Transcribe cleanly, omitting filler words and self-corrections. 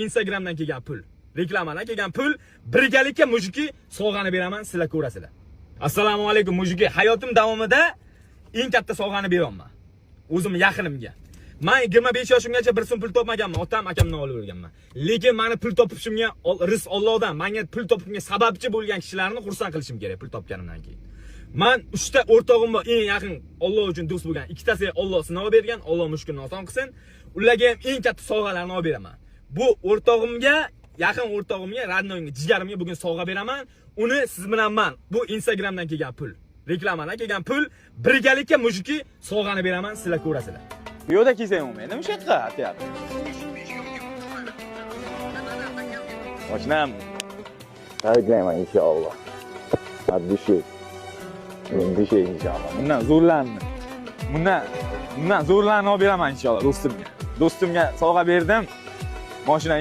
Instagramdan kelgan pul, reklamadan kelgan pul, birgalikka mujiki sovg'ani beraman, sizlar ko'rasizlar. Assalomu alaykum mujiki. Hayotim davomida eng katta sovg'ani beraman. O'zim yaqinimga. Men 25 yoshimgacha bir so'm pul topmaganman, otam akamdan olib o'rganman. Lekin meni pul topishimga rizq Allohdan, menga pul topishimga sababchi bo'lgan kishilarni xursand qilishim kerak pul topganimdan keyin. Men 3 ta o'rtog'im bor, eng yaqin Alloh uchun do'st bo'lgan. Ikkitasiga Alloh sinov bergan, Alloh mushkulni oson qilsin. Ularga ham eng katta sovg'alarni olib beraman. Bu o'rtog'imga, yaqin o'rtog'imga, radnoyimga, jigarimga bugun sovg'a beraman. Uni siz bilan men bu Instagramdan kelgan pul, reklamadan kelgan pul, birgalikka mujiki sovg'ani beraman, sizlar ko'rasizlar. Bu yo'lda kelsang bo'lmaydi, nima shaqqa aytyapti? Oshnam. Tabriklayman inshaalloh. Abdushay. Abdushay inshaalloh. Bundan zo'rlanni. Bundan zo'rlanni olib beraman inshaalloh do'stimga. Do'stimga sovg'a berdim. Mashina